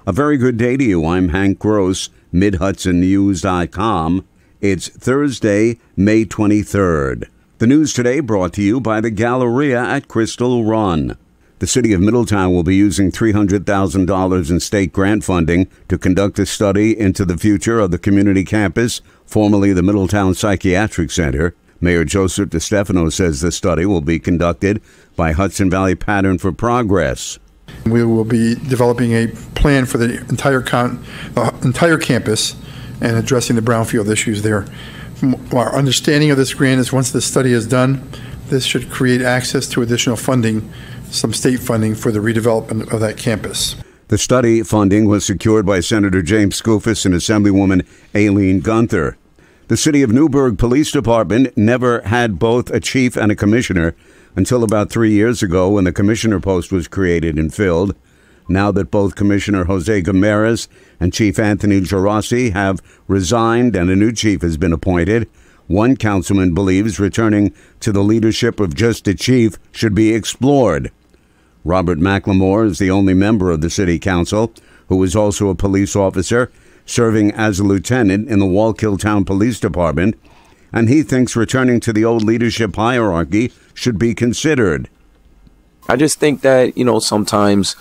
A very good day to you. I'm Hank Gross, MidHudsonNews.com. It's Thursday, May 23rd. The news today brought to you by the Galleria at Crystal Run. The city of Middletown will be using $300,000 in state grant funding to conduct a study into the future of the community campus, formerly the Middletown Psychiatric Center. Mayor Joseph DeStefano says the study will be conducted by Hudson Valley Pattern for Progress. We will be developing a plan for the entire campus and addressing the brownfield issues there. Our understanding of this grant is once the study is done, this should create access to additional funding, some state funding for the redevelopment of that campus. The study funding was secured by Senator James Skoufis and Assemblywoman Aileen Gunther. The City of Newburgh Police Department never had both a chief and a commissioner until about 3 years ago when the commissioner post was created and filled. Now that both Commissioner Jose Gameras and Chief Anthony Gerasi have resigned and a new chief has been appointed, one councilman believes returning to the leadership of just a chief should be explored. Robert McLemore is the only member of the city council who is also a police officer, serving as a lieutenant in the Wallkill Town Police Department, and he thinks returning to the old leadership hierarchy should be considered. I just think that, sometimes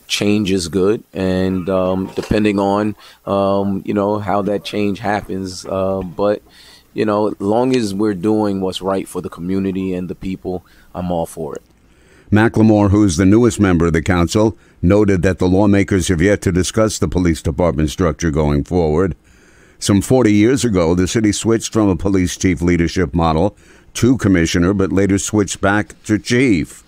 change is good, and depending on, how that change happens. But, as long as we're doing what's right for the community and the people, I'm all for it. McLemore, who's the newest member of the council, noted that the lawmakers have yet to discuss the police department structure going forward. Some 40 years ago, the city switched from a police chief leadership model to commissioner, but later switched back to chief.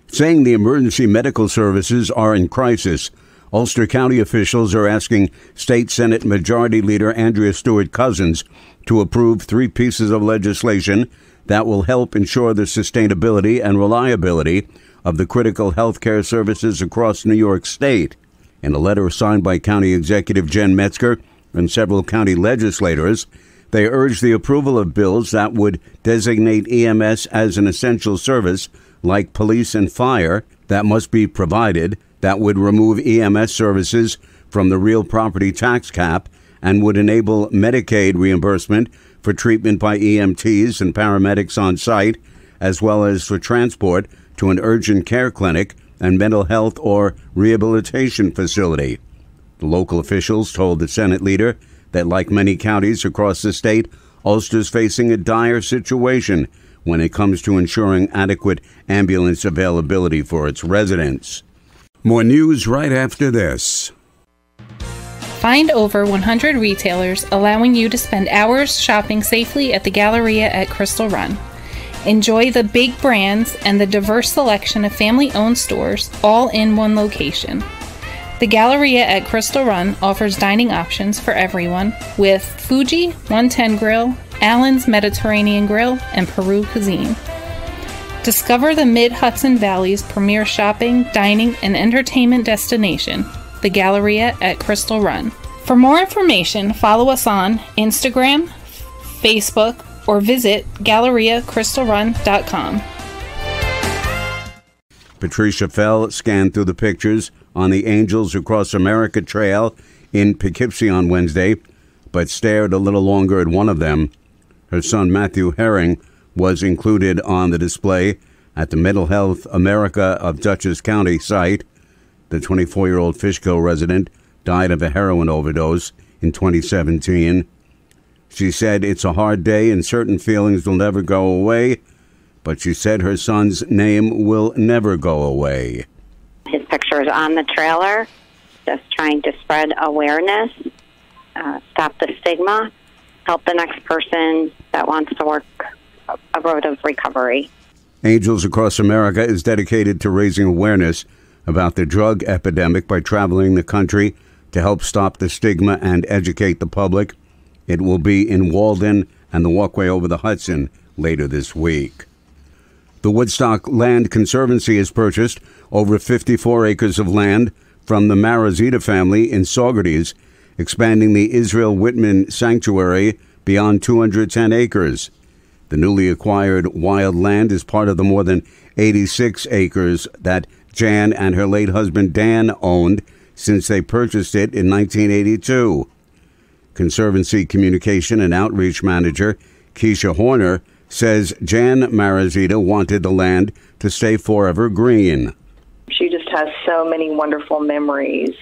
Saying the emergency medical services are in crisis, Ulster County officials are asking State Senate Majority Leader Andrea Stewart-Cousins to approve 3 pieces of legislation that will help ensure the sustainability and reliability of the critical health care services across New York State. In a letter signed by County Executive Jen Metzger and several county legislators, they urged the approval of bills that would designate EMS as an essential service like police and fire that must be provided, that would remove EMS services from the real property tax cap and would enable Medicaid reimbursement for treatment by EMTs and paramedics on site, as well as for transport to an urgent care clinic and mental health or rehabilitation facility. The local officials told the Senate leader that, like many counties across the state, Ulster's facing a dire situation when it comes to ensuring adequate ambulance availability for its residents. More news right after this. Find over 100 retailers allowing you to spend hours shopping safely at the Galleria at Crystal Run. Enjoy the big brands and the diverse selection of family-owned stores all in one location. The Galleria at Crystal Run offers dining options for everyone with Fuji, 110 Grill, Allen's Mediterranean Grill, and Peru Cuisine. Discover the Mid-Hudson Valley's premier shopping, dining, and entertainment destination, the Galleria at Crystal Run. For more information, follow us on Instagram, Facebook, or visit GalleriaCrystalRun.com. Patricia Fell scanned through the pictures on the Angels Across America Trail in Poughkeepsie on Wednesday, but stared a little longer at one of them. Her son Matthew Herring was included on the display at the Mental Health America of Dutchess County site. The 24-year-old Fishkill resident died of a heroin overdose in 2017. She said it's a hard day and certain feelings will never go away, but she said her son's name will never go away. His picture is on the trailer, just trying to spread awareness, stop the stigma, help the next person that wants to work a road of recovery. Angels Across America is dedicated to raising awareness about the drug epidemic by traveling the country to help stop the stigma and educate the public. It will be in Walden and the Walkway over the Hudson later this week. The Woodstock Land Conservancy has purchased over 54 acres of land from the Marazita family in Saugerties, expanding the Israel Whitman Sanctuary beyond 210 acres. The newly acquired wild land is part of the more than 86 acres that Jan and her late husband Dan owned since they purchased it in 1982. Conservancy Communication and Outreach Manager Keisha Horner says Jan Marazita wanted the land to stay forever green. She just has so many wonderful memories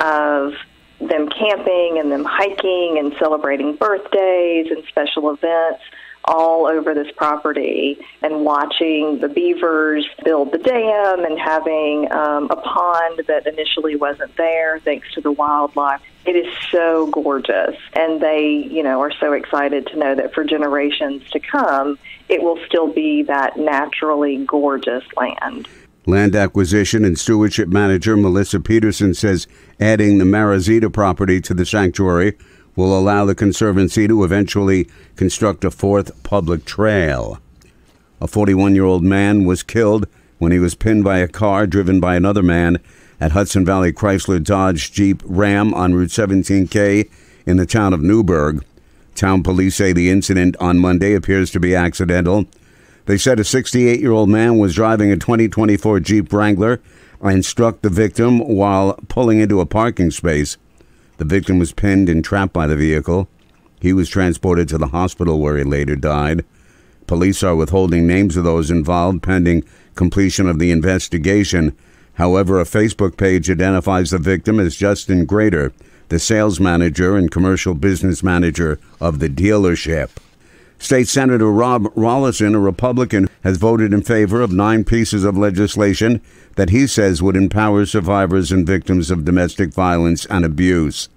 of them camping and them hiking and celebrating birthdays and special events all over this property, and watching the beavers build the dam and having a pond that initially wasn't there thanks to the wildlife. It is so gorgeous, and they, are so excited to know that for generations to come, it will still be that naturally gorgeous land. Land Acquisition and Stewardship Manager Melissa Peterson says adding the Marazita property to the sanctuary will allow the Conservancy to eventually construct a fourth public trail. A 41-year-old man was killed when he was pinned by a car driven by another man at Hudson Valley Chrysler Dodge Jeep Ram on Route 17K in the town of Newburgh. Town police say the incident on Monday appears to be accidental. They said a 68-year-old man was driving a 2024 Jeep Wrangler and struck the victim while pulling into a parking space. The victim was pinned and trapped by the vehicle. He was transported to the hospital where he later died. Police are withholding names of those involved pending completion of the investigation. However, a Facebook page identifies the victim as Justin Grader, the sales manager and commercial business manager of the dealership. State Senator Rob Rollison, a Republican, has voted in favor of 9 pieces of legislation that he says would empower survivors and victims of domestic violence and abuse.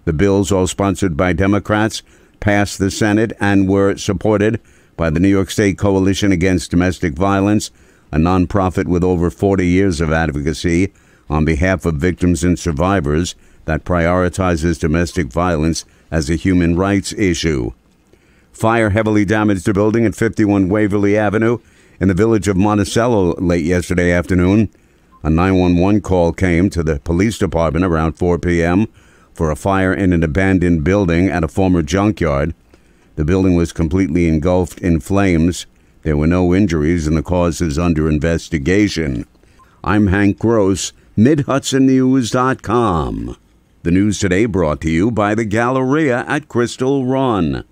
The bills, all sponsored by Democrats, passed the Senate and were supported by the New York State Coalition Against Domestic Violence, a nonprofit with over 40 years of advocacy on behalf of victims and survivors that prioritizes domestic violence as a human rights issue. Fire heavily damaged a building at 51 Waverly Avenue in the village of Monticello late yesterday afternoon. A 911 call came to the police department around 4 p.m. for a fire in an abandoned building at a former junkyard. The building was completely engulfed in flames. There were no injuries and the cause is under investigation. I'm Hank Gross, MidHudsonNews.com. The news today brought to you by the Galleria at Crystal Run.